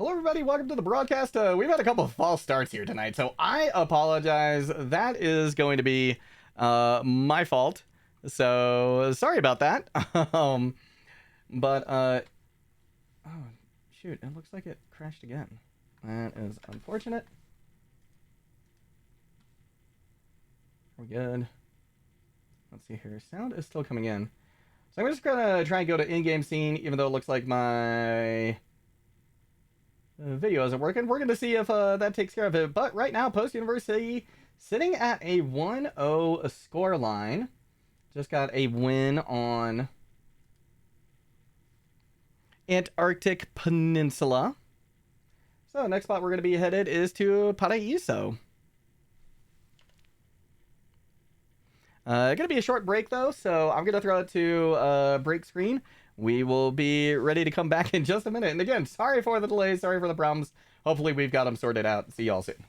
Hello everybody, welcome to the broadcast. We've had a couple of false starts here tonight, so I apologize. That is going to be my fault. So sorry about that. Oh shoot, it looks like it crashed again. That is unfortunate. We're good. Let's see here. Sound is still coming in. So I'm just gonna try and go to in-game scene, even though it looks like my video isn't working. We're going to see if that takes care of it. But right now, Post University sitting at a 1-0 score line. Just got a win on Antarctic Peninsula. So next spot we're going to be headed is to Paraíso. Going to be a short break though, so I'm going to throw it to break screen. We will be ready to come back in just a minute. And again, sorry for the delay, sorry for the problems. Hopefully we've got them sorted out. See y'all soon.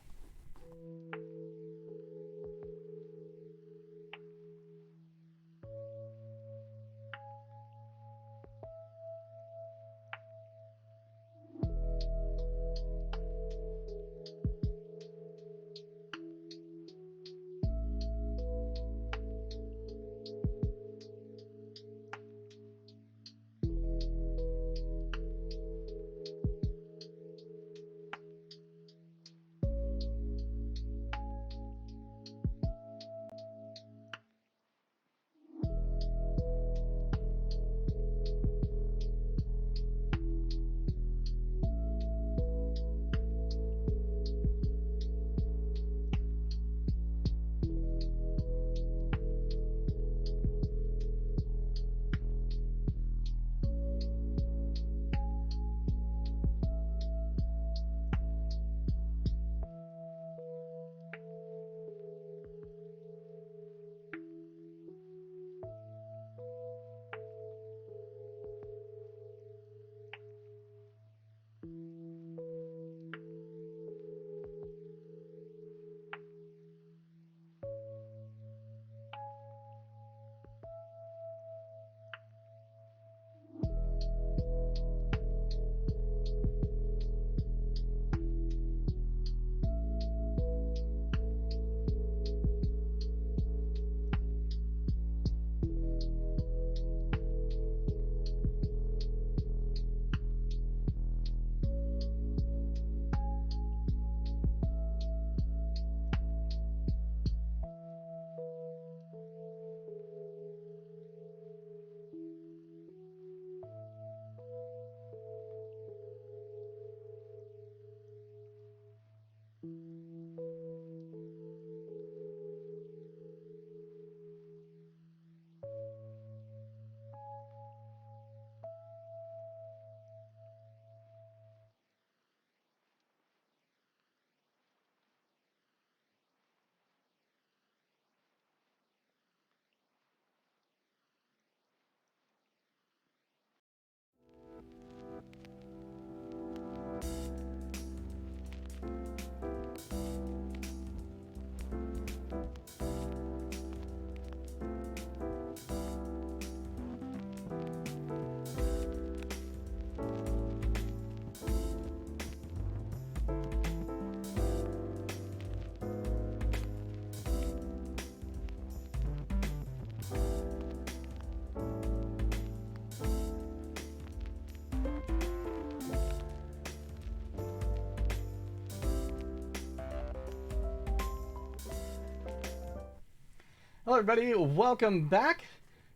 Hello everybody, welcome back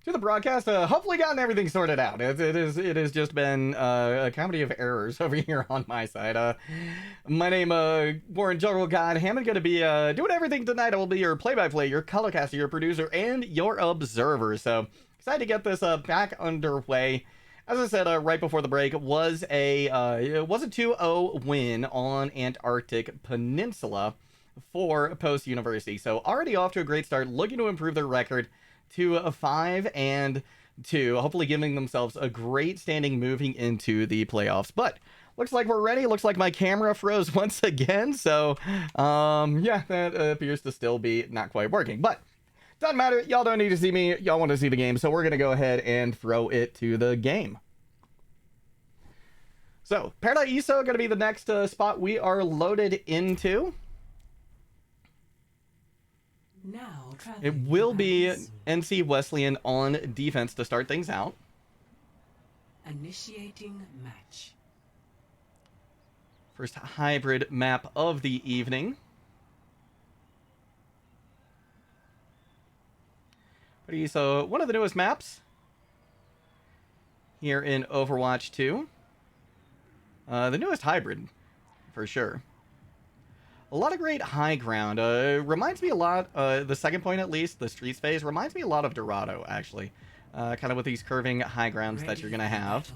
to the broadcast. Hopefully gotten everything sorted out. It has just been a comedy of errors over here on my side. My name Warren JuggleGod. I'm gonna be doing everything tonight. I will be your play-by-play, your colorcaster, your producer, and your observer. So excited to get this back underway. As I said right before the break, it was a 2-0 win on Antarctic Peninsula for Post University. So already off to a great start, looking to improve their record to a 5-2, hopefully giving themselves a great standing moving into the playoffs. But looks like we're ready. Looks like my camera froze once again. So yeah, that appears to still be not quite working. But doesn't matter. Y'all don't need to see me. Y'all want to see the game. So we're going to go ahead and throw it to the game. So, Paradiso going to be the next spot we are loaded into. Now, it will be NC Wesleyan on defense to start things out. Initiating match. First hybrid map of the evening. So, one of the newest maps here in Overwatch 2. The newest hybrid, for sure. A lot of great high ground. Reminds me a lot, the second point at least, the streets phase, reminds me a lot of Dorado, actually. Kind of with these curving high grounds that you're going to have.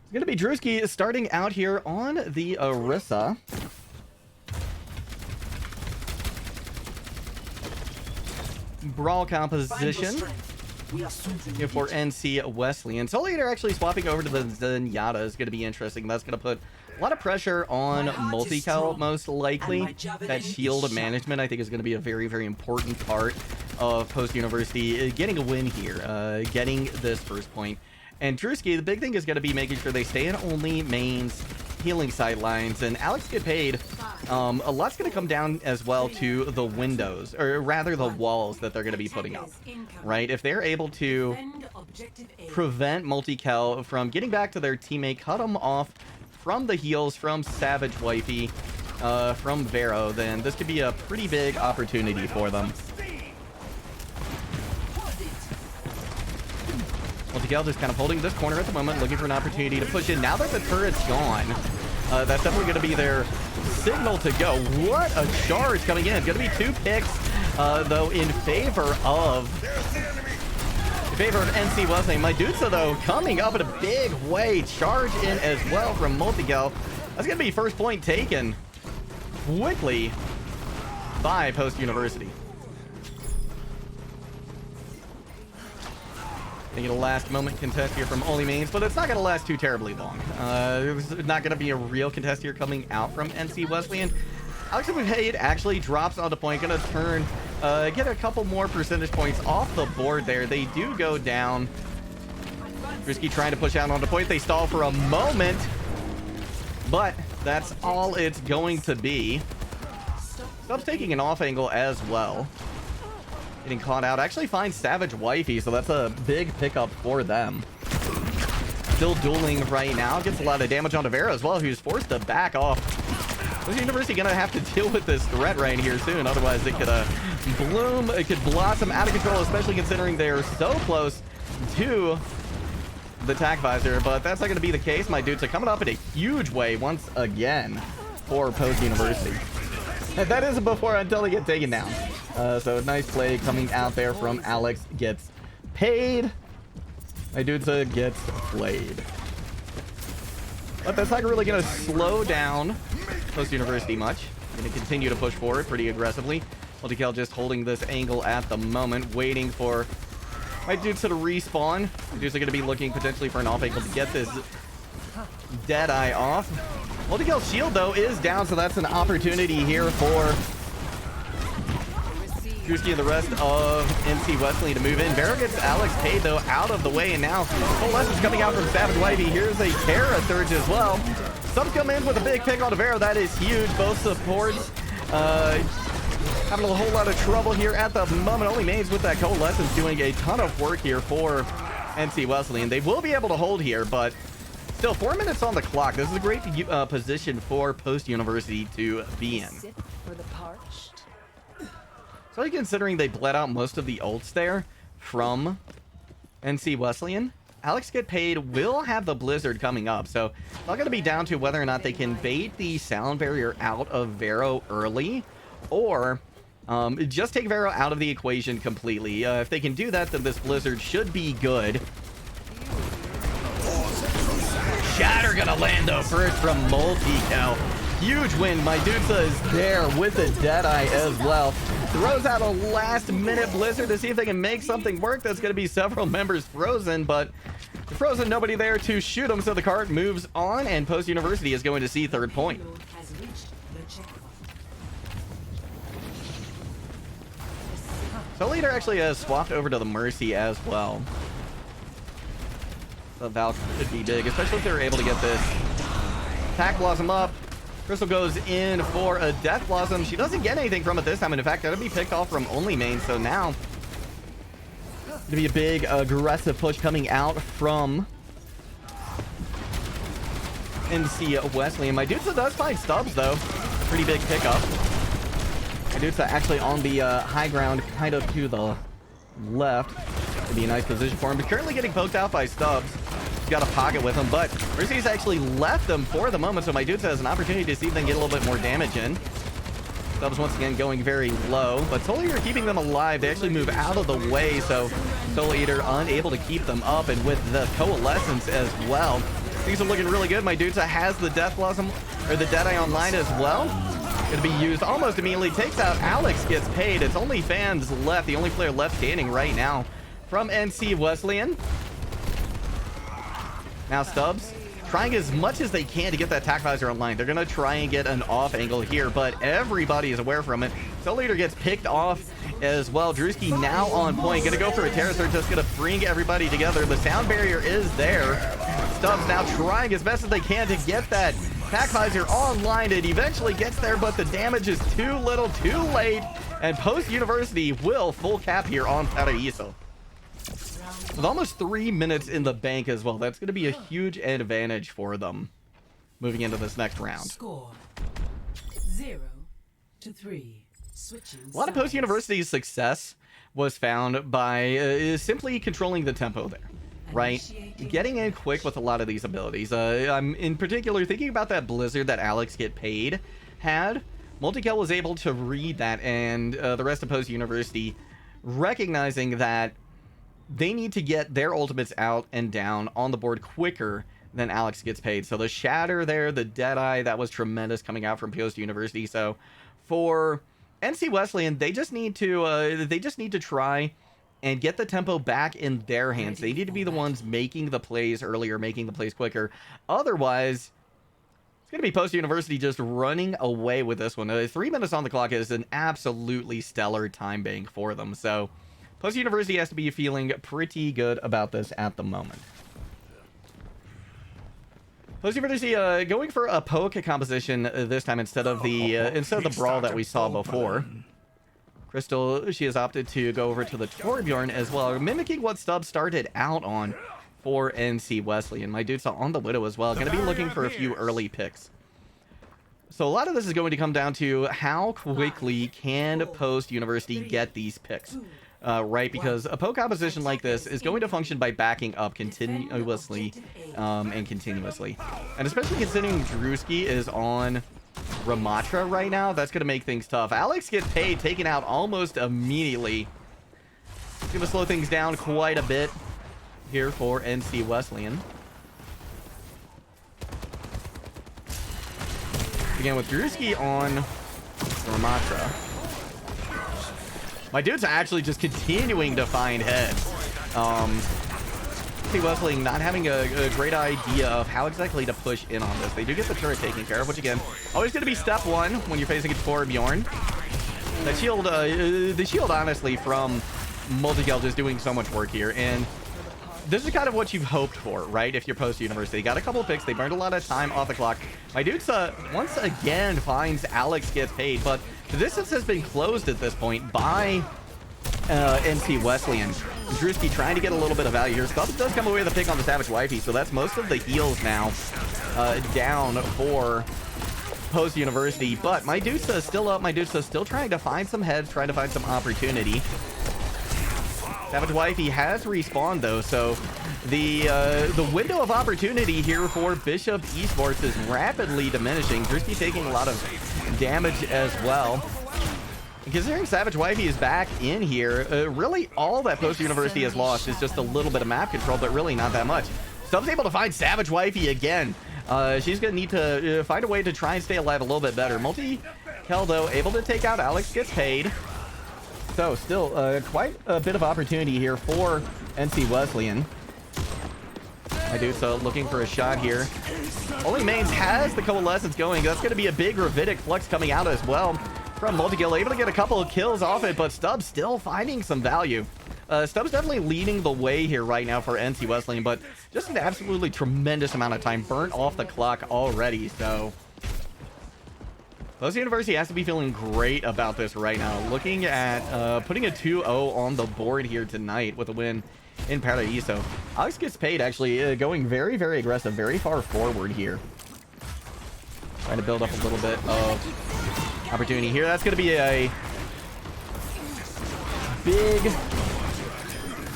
It's going to be Drewski starting out here on the Orisa. Brawl composition here for NC Wesleyan. Soul Eater actually swapping over to the Zenyatta is going to be interesting. That's going to put a lot of pressure on MultiKel, most likely. That shield management, I think, is going to be a very, very important part of post-university getting a win here, getting this first point. And Drewski, the big thing is going to be making sure they stay in only mains, healing sidelines, and Alex get paid. A lot's going to come down as well to the windows, or rather the walls that they're going to be putting up, right? If they're able to prevent MultiKel from getting back to their teammate, cut them off from the heals, from SavageWifey, from Vero, then this could be a pretty big opportunity for them. MultiKel just kind of holding this corner at the moment, looking for an opportunity to push in. Now that the turret's gone, that's definitely going to be their signal to go. What a charge coming in. It's going to be 2 picks, though, in favor of NC Wesleyan. Mydudesa, though, coming up in a big way. Charge in as well from MultiKel. That's going to be first point taken quickly by Post University. They get a last moment contest here from Only Mains, but it's not going to last too terribly long. It's not going to be a real contest here coming out from NC Wesleyan. Alex Wade actually drops onto point, going to turn, get a couple more percentage points off the board there. They do go down. Risky trying to push out onto point. They stall for a moment, but that's all it's going to be. Stubbs taking an off angle as well. Getting caught out. Actually finds SavageWifey, so that's a big pickup for them. Still dueling right now. Gets a lot of damage onto Vero as well, who's forced to back off. This university gonna have to deal with this threat right here soon. Otherwise, it could bloom, it could blossom out of control, especially considering they're so close to the attack visor. But that's not gonna be the case. Mydudesa coming up in a huge way once again for Post University. And that isn't before until they get taken down. So nice play coming out there from Alex. Gets paid. Mydudesa gets played. But that's not really going to slow down Post University much. Going to continue to push forward pretty aggressively. MultiKel just holding this angle at the moment, waiting for Mydudesa to respawn. Mydudesa going to be looking potentially for an off angle to get this Deadeye off. MultiKel's shield, though, is down, so that's an opportunity here for Drewski and the rest of NC Wesleyan to move in. Vero gets Alex paid, though, out of the way, and now Coalescence coming out from SavageWifey. Here's a Terra surge as well. Some come in with a big pick on Vero. That is huge. Both supports having a whole lot of trouble here at the moment. Only Mains with that Coalescence doing a ton of work here for NC Wesleyan. They will be able to hold here, but still 4 minutes on the clock. This is a great position for Post University to be in. So considering they bled out most of the ults there from NC Wesleyan, Alex Get Paid will have the Blizzard coming up. So it's not going to be down to whether or not they can bait the sound barrier out of Vero early, or just take Vero out of the equation completely. If they can do that, then this Blizzard should be good. Shatter gonna land though first from MultiKel. Huge win. Mydudesa is there with the Deadeye as well. Throws out a last minute Blizzard to see if they can make something work. That's gonna be several members frozen, but frozen, nobody there to shoot them, so the card moves on, and Post University is going to see third point. Soul Eater actually has swapped over to the Mercy as well. The Valk could be big, especially if they're able to get this attack blossom up. Krystal goes in for a death blossom. She doesn't get anything from it this time, and in fact, that'll be picked off from only main. So now, going to be a big aggressive push coming out from NC Wesleyan. Mydudesa does find Stubbs, though. A pretty big pickup. Mydudesa actually on the high ground, kind of to the left. It'd be a nice position for him, but currently getting poked out by Stubbs. He's got a pocket with him, but Mercy's actually left him for the moment, so Mydudesa has an opportunity to see if they can get a little bit more damage in. Stubbs once again going very low, but Soul Eater keeping them alive. They actually move out of the way, so Soul Eater unable to keep them up, and with the Coalescence as well. Things are looking really good. Mydudesa has the Death Blossom, or the Deadeye online as well. Going to be used almost immediately. Takes out Alex, gets paid. It's only fans left, the only player left standing right now from NC Wesleyan. Now Stubbs trying as much as they can to get that attack visor online. They're going to try and get an off angle here, but everybody is aware from it. Soul Eater gets picked off as well. Drewski now on point. Going to go for a terror surge. Just going to bring everybody together. The sound barrier is there. Stubbs now trying as best as they can to get that attack visor online. It eventually gets there, but the damage is too little, too late. And Post University will full cap here on Paraíso. With almost 3 minutes in the bank as well, that's going to be a huge advantage for them moving into this next round. Score 0-3. Switching. A lot of Post University's success was found by simply controlling the tempo there, right? Getting in quick with a lot of these abilities. I'm in particular thinking about that Blizzard that Alex Get Paid had. MultiKel was able to read that, and the rest of Post University recognizing that they need to get their ultimates out and down on the board quicker than Alex Gets Paid. So the Shatter there, the Deadeye, that was tremendous coming out from Post University. So for NC Wesleyan, they just need to try and get the tempo back in their hands. They need to be the ones making the plays earlier, making the plays quicker. Otherwise, it's going to be Post University just running away with this one. 3 minutes on the clock is an absolutely stellar time bank for them. So Post University has to be feeling pretty good about this at the moment. Post University going for a poke composition this time instead of the brawl that we saw before. Krystal, she has opted to go over to the Torbjorn as well, mimicking what Stubbs started out on for NC Wesleyan. Mydudesa on the Widow as well. Going to be looking for a few early picks. So a lot of this is going to come down to how quickly can Post University get these picks. Right, because a poke composition like this is going to function by backing up continuously and continuously. And especially considering Drewski is on Ramatra right now, that's going to make things tough. Alex Gets Paid, taken out almost immediately. It's going to slow things down quite a bit here for NC Wesleyan. Again, with Drewski on Ramatra, Mydudesa actually just continuing to find heads. Wesleyan not having a great idea of how exactly to push in on this. They do get the turret taken care of, which again, always going to be step one when you're facing a Torbjorn. That shield, the shield honestly from MultiKel just doing so much work here, and this is kind of what you've hoped for, right? If you're Post University, got a couple of picks, they burned a lot of time off the clock. Mydudesa once again finds Alex Gets Paid, but the distance has been closed at this point by NC Wesleyan. Drewski trying to get a little bit of value here. Stubbs does come away with a pick on the SavageWifey, so that's most of the heals now down for Post University. But Mydudesa is still up. Mydudesa is still trying to find some heads, trying to find some opportunity. SavageWifey has respawned though, so the window of opportunity here for Bishop Esports is rapidly diminishing. Drewski taking a lot of damage as well. And considering SavageWifey is back in here, really all that Post University has lost is just a little bit of map control, but really not that much. Stubbs able to find SavageWifey again. She's going to need to find a way to try and stay alive a little bit better. MultiKel, though, able to take out Alex Gets Paid. So still quite a bit of opportunity here for NC Wesleyan. Mydudesa looking for a shot here. Only Mains has the Coalescence going. That's going to be a big Ravidic Flux coming out as well from MultiKel. Able to get a couple of kills off it, but Stubbs still finding some value. Stubbs definitely leading the way here right now for NC Wesleyan, but just an absolutely tremendous amount of time burnt off the clock already. So Wesleyan University has to be feeling great about this right now. Looking at putting a 2-0 on the board here tonight with a win in Paraiso. Alex gets paid actually going very, very aggressive, very far forward here. Trying to build up a little bit of opportunity here. That's going to be a big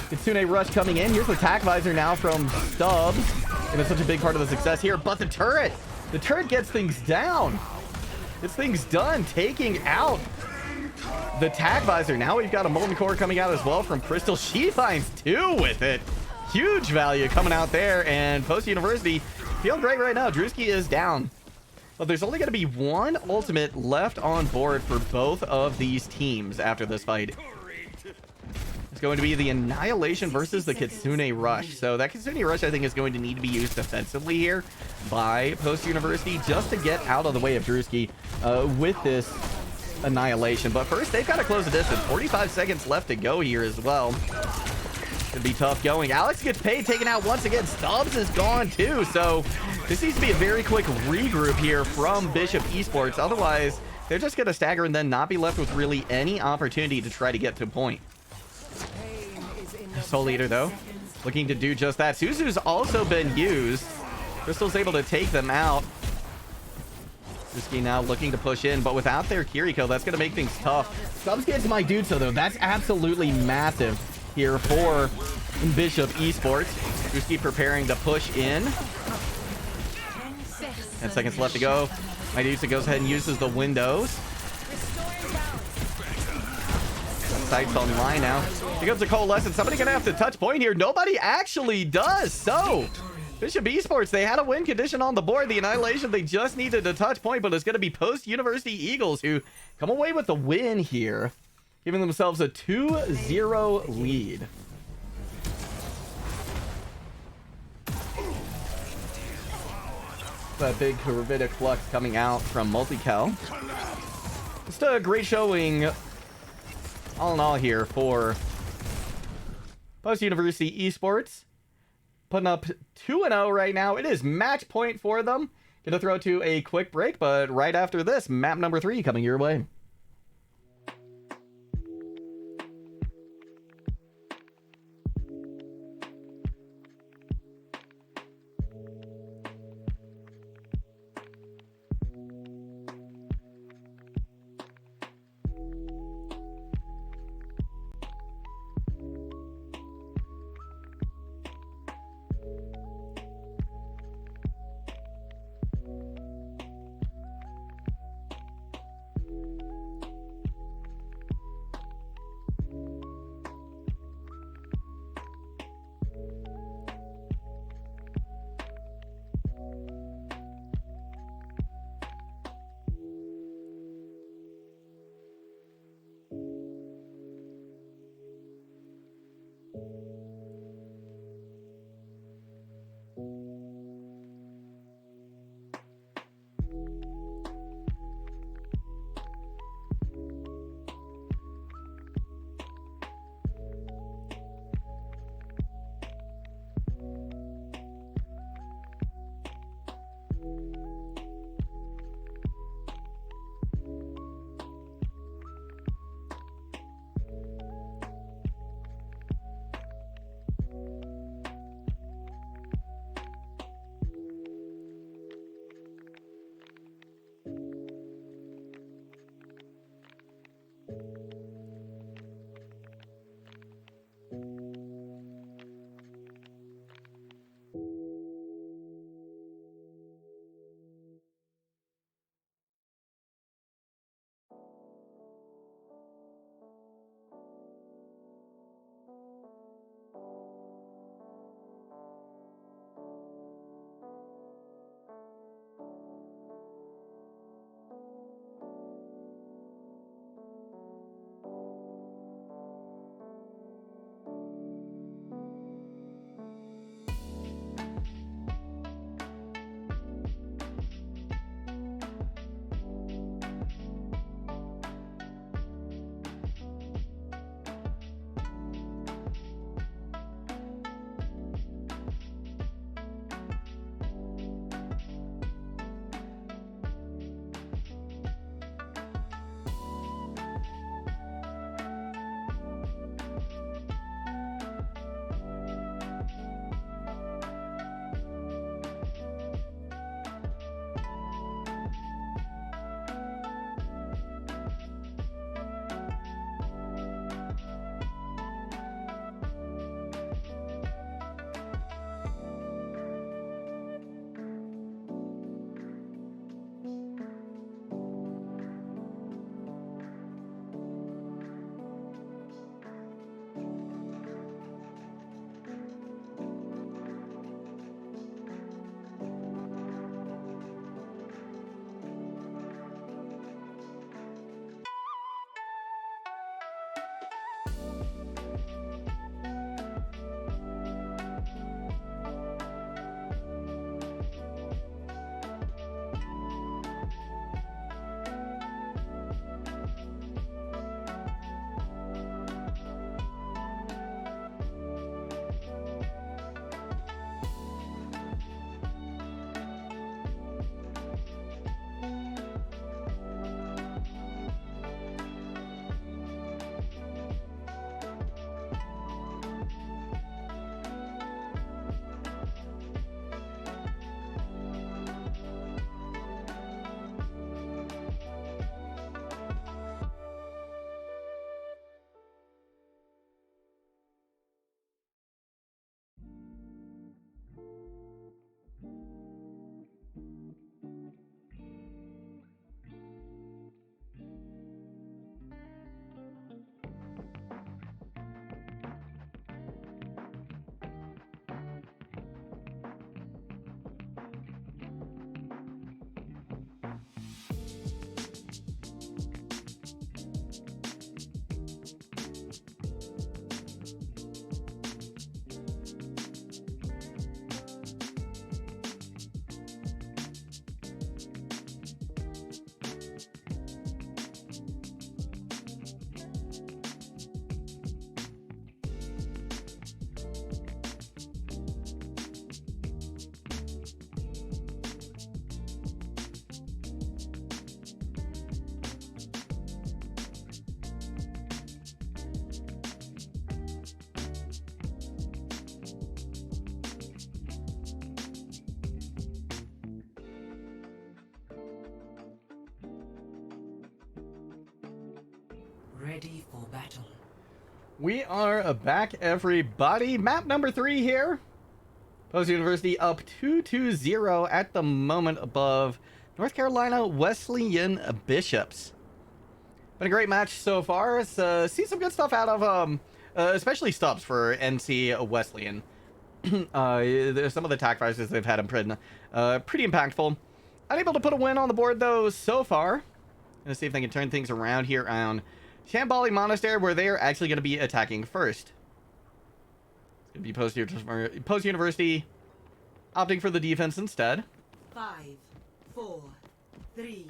Kitsune rush coming in. Here's the attack visor now from Stubbs. And it's such a big part of the success here. But the turret gets things down. Gets things done, taking out the attack visor. Now we've got a molten core coming out as well from Krystal. She finds 2 with it. Huge value coming out there. And Post University feeling great right now. Drewski is down. But there's only going to be one ultimate left on board for both of these teams after this fight. It's going to be the Annihilation versus the Kitsune Rush. So that Kitsune Rush, I think, is going to need to be used defensively here by Post University just to get out of the way of Drewski with this Annihilation. But first, they've got to close the distance. 45 seconds left to go here as well. Could be tough going. Alex gets paid, taken out once again. Stubbs is gone too. So this needs to be a very quick regroup here from Bishop Esports. Otherwise, they're just going to stagger and then not be left with really any opportunity to try to get to a point. Soul Leader, though, looking to do just that. Suzu's also been used. Krystal's able to take them out. Risky now looking to push in, but without their Kiriko, that's going to make things tough. Stubbs gets Mydudesa, though. That's absolutely massive here for Bishop Esports. Risky preparing to push in. 10 seconds left to go. Mydudesa goes ahead and uses the windows. Sights online now. Here comes a coalescence. Somebody gonna have to touch point here. Nobody actually does. So Bishop Esports, they had a win condition on the board. The Annihilation, they just needed to touch point, but it's gonna be Post University Eagles who come away with the win here, giving themselves a 2-0 lead. That big Corvidic Flux coming out from MultiKel. Just a great showing all in all here for Post University Esports. Putting up 2-0 right now. It is match point for them. Gonna throw to a quick break, but right after this, map number 3 coming your way. Ready for battle. We are back, everybody. Map number 3 here. Post University up 2-0 at the moment above North Carolina Wesleyan Bishops. Been a great match so far. See some good stuff out of especially Stubbs for NC Wesleyan. Some of the attack prices they've had pretty impactful. Unable to put a win on the board though so far. Gonna see if they can turn things around here on Shambali Monastery, where they are actually going to be attacking first. It's going to be Post University opting for the defense instead. 5, 4, 3,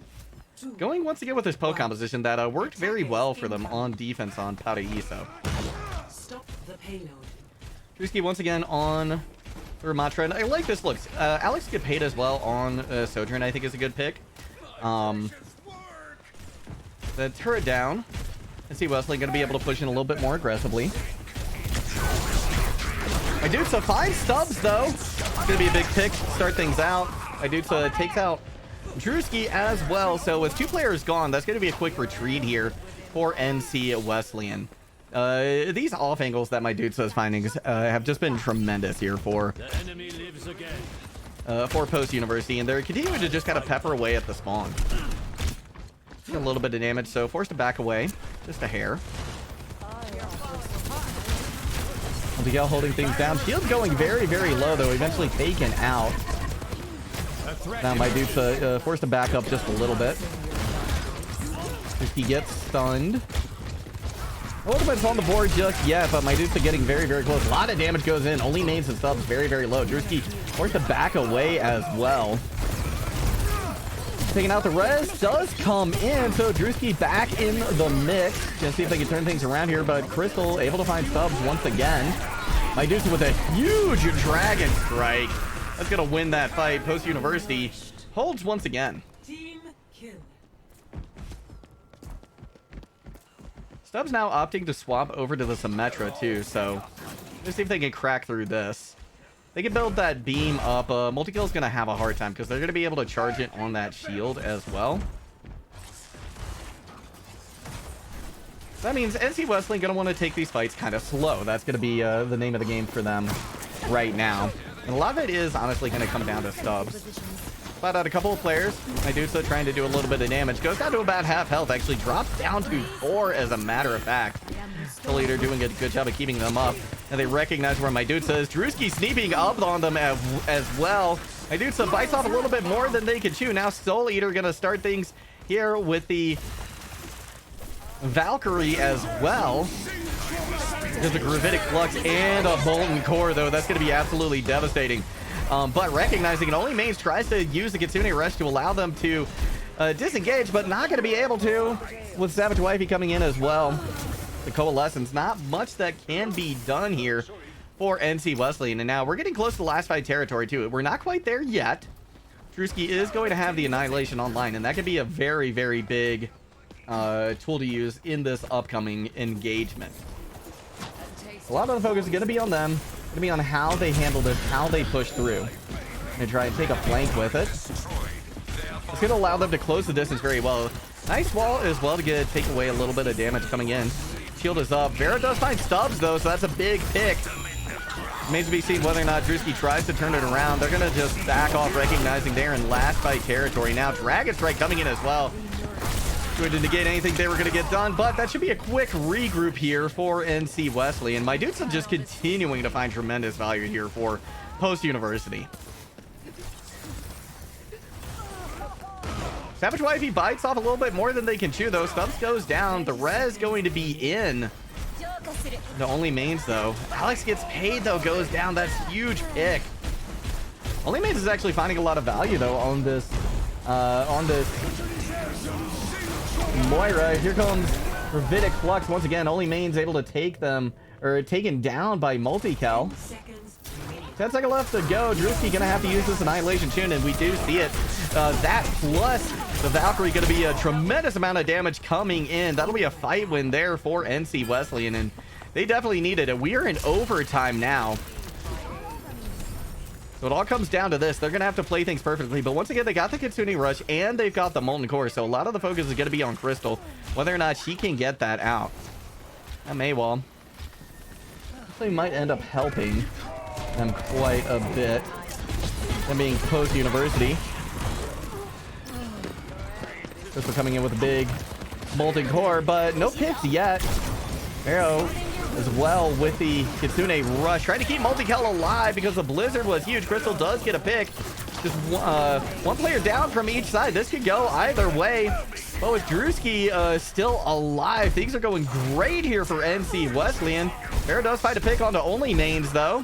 2. Going once again with this poke composition that worked very well for them on defense on Paraíso. Stop the payload. Drewski once again on Ramatra, and I like this look. Alex get paid as well on Sojourn, I think is a good pick. The turret down. And see Wesleyan going to be able to push in a little bit more aggressively. Mydudesa 5 Stubbs though. It's going to be a big pick to start things out. Mydudesa takes out Drewski as well. So with 2 players gone, that's going to be a quick retreat here for NC Wesleyan. These off angles that Mydudesa is finding have just been tremendous here for Post University, and they're continuing to just kind of pepper away at the spawn. A little bit of damage, so forced to back away just a hair. MultiKel holding things down. Shield's going very, very low, though. Eventually taken out. Now Mydudesa forced to back up just a little bit. He gets stunned. Ultimate's on the board just yet, but Mydudesa getting very, very close. A lot of damage goes in. Only mains and Stubbs very, very low. Drewski forced to back away as well. Taking out the res does come in, so Drewski back in the mix. Gonna see if they can turn things around here, but Krystal able to find Stubbs once again. Mydudesa with a huge dragon strike. That's gonna win that fight. Post University holds once again. Team kill. Stubbs now opting to swap over to the Symmetra too, so let's see if they can crack through this. They can build that beam up. MultiKel is going to have a hard time because they're going to be able to charge it on that shield as well. That means NC Wesleyan going to want to take these fights kind of slow. That's going to be the name of the game for them right now. And a lot of it is honestly going to come down to Stubbs. Spot out a couple of players. Mydudesa trying to do a little bit of damage. Goes down to about half health. Actually drops down to 4 as a matter of fact. The leader doing a good job of keeping them up. And they recognize where Mydudesa is. Drewski sneaking up on them as well. Mydudesa bites off a little bit more than they can chew. Now Soul Eater going to start things here with the Valkyrie as well. There's a Gravitic Flux and a Molten Core, though. That's going to be absolutely devastating. But recognizing it, only mains tries to use the Kitsune Rush to allow them to disengage, but not going to be able to with SavageWifey coming in as well. The Coalescence, not much that can be done here for NC Wesleyan. And now we're getting close to last fight territory too. We're not quite there yet. Drewski is going to have the Annihilation online, and that could be a very, very big tool to use in this upcoming engagement. A lot of the focus is going to be on them. Going to be on how they handle this, how they push through. And try and take a flank with it. It's going to allow them to close the distance very well. Nice wall as well to take away a little bit of damage coming in. Shield is up. Vera does find Stubbs though, so that's a big pick. Remains to be seen whether or not Drewski tries to turn it around. They're going to just back off, recognizing they're in last fight territory now. Dragon Strike coming in as well. Going to negate anything they were going to get done, but that should be a quick regroup here for NC Wesleyan. Mydudesa just continuing to find tremendous value here for Post University. SavageWifey bites off a little bit more than they can chew, though. Stubbs goes down. The res going to be in. The only mains, though. Alex gets paid, though, goes down. That's huge pick. Only mains is actually finding a lot of value, though, on this Moira. Here comes Gravitic Flux once again. Only mains able to take them, or taken down by MultiKel. 10 seconds left to go. Drewski gonna have to use this Annihilation Tune, and we do see it. That plus the Valkyrie gonna be a tremendous amount of damage coming in. That'll be a fight win there for NC Wesleyan, and they definitely needed it. We are in overtime now. So it all comes down to this. They're going to have to play things perfectly. But once again, they got the Kitsune Rush and they've got the Molten Core. So a lot of the focus is going to be on Krystal, whether or not she can get that out. That Maywall actually might end up helping them quite a bit. Them being post-university. Krystal coming in with a big Molten Core, but no picks yet. Vero as well with the Kitsune Rush, trying to keep MultiKel alive because the Blizzard was huge. Krystal does get a pick. Just one player down from each side. This could go either way. But with Drewski still alive, things are going great here for NC Wesleyan. Vero does find a pick onto only mains though.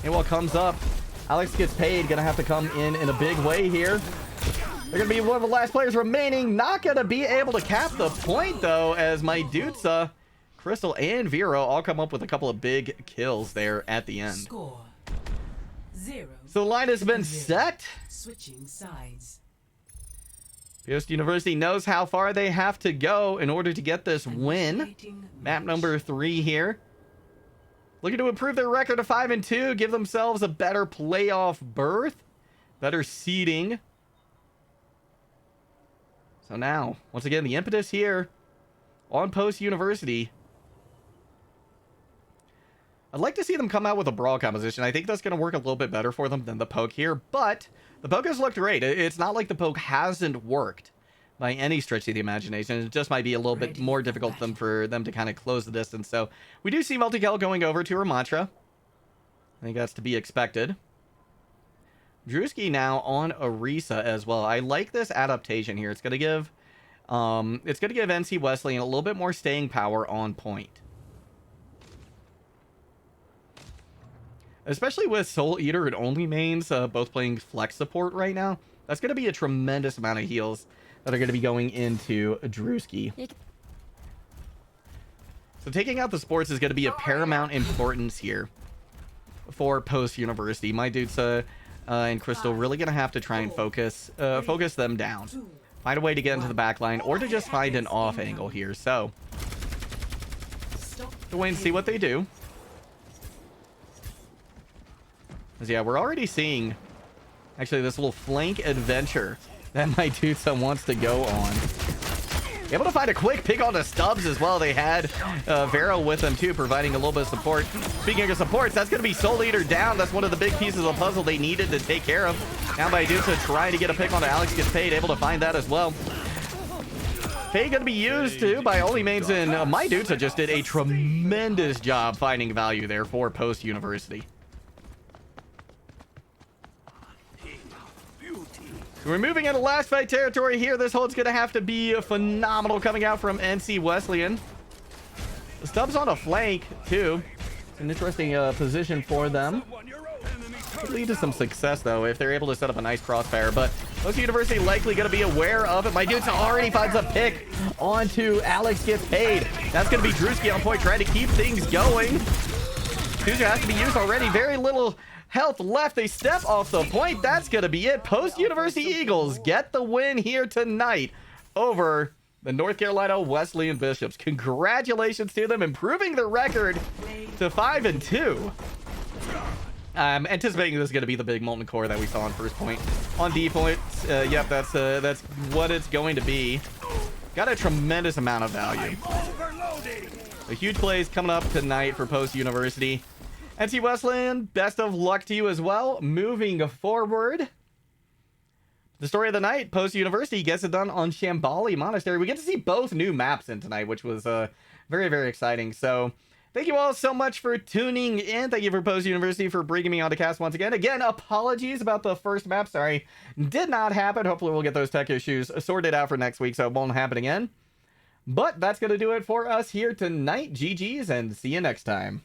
And what comes up, Alex gets paid. Gonna have to come in a big way here. They're gonna be one of the last players remaining. Not gonna be able to cap the point though, as Mydudesa, Krystal, and Vero all come up with a couple of big kills there at the end. Score 0. So the line has been set. Switching sides. Post University knows how far they have to go in order to get this win. Map number 3 here. Looking to improve their record to 5-2, give themselves a better playoff berth, better seeding. So now, once again, the impetus here on Post University. I'd like to see them come out with a brawl composition. I think that's going to work a little bit better for them than the poke here, but the poke has looked great. It's not like the poke hasn't worked by any stretch of the imagination. It just might be a little bit more difficult for them to kind of close the distance. So we do see MultiKel going over to her mantra. I think that's to be expected. Drewski now on Orisa as well. I like this adaptation here. It's going to give NC Wesleyan a little bit more staying power on point. Especially with Soul Eater and Only mains both playing flex support right now. That's going to be a tremendous amount of heals that are going to be going into Drewski. So taking out the sports is going to be of paramount importance here for Post University. Mydudesa and Krystal really going to have to try and focus them down. Find a way to get into the back line or to just find an off angle here. So to wait and see what they do. Because yeah, we're already seeing actually this little flank adventure that Mydudesa wants to go on. Able to find a quick pick onto Stubbs as well. They had Vero with them too, providing a little bit of support. Speaking of supports, that's going to be Soul Eater down. That's one of the big pieces of the puzzle they needed to take care of. Now Mydudesa trying to get a pick onto Alex gets paid, able to find that as well. Pay going to be used too by Only mains, and Mydudesa just did a tremendous job finding value there for Post University. We're moving into last fight territory here. This hold's going to have to be phenomenal coming out from NC Wesleyan. The Stubbs on a flank, too. It's an interesting position for them. Could lead to some success, though, if they're able to set up a nice crossfire. But Post University likely going to be aware of it. Mydudesa already finds a pick onto Alex gets paid. That's going to be Drewski on point, trying to keep things going. Tuesday has to be used already. Very little health left. They step off the point. That's going to be it. Post University Eagles get the win here tonight over the North Carolina Wesleyan Bishops. Congratulations to them, improving their record to 5-2. I'm anticipating this is going to be the big Molten Core that we saw on first point. On D points, yep, that's what it's going to be. Got a tremendous amount of value. A huge plays coming up tonight for Post University. NC Wesleyan, best of luck to you as well. Moving forward, the story of the night, Post University gets it done on Shambali Monastery. We get to see both new maps in tonight, which was very, very exciting. So thank you all so much for tuning in. Thank you for Post University for bringing me on to cast once again. Again, apologies about the first map. Sorry, did not happen. Hopefully we'll get those tech issues sorted out for next week so it won't happen again. But that's going to do it for us here tonight. GG's and see you next time.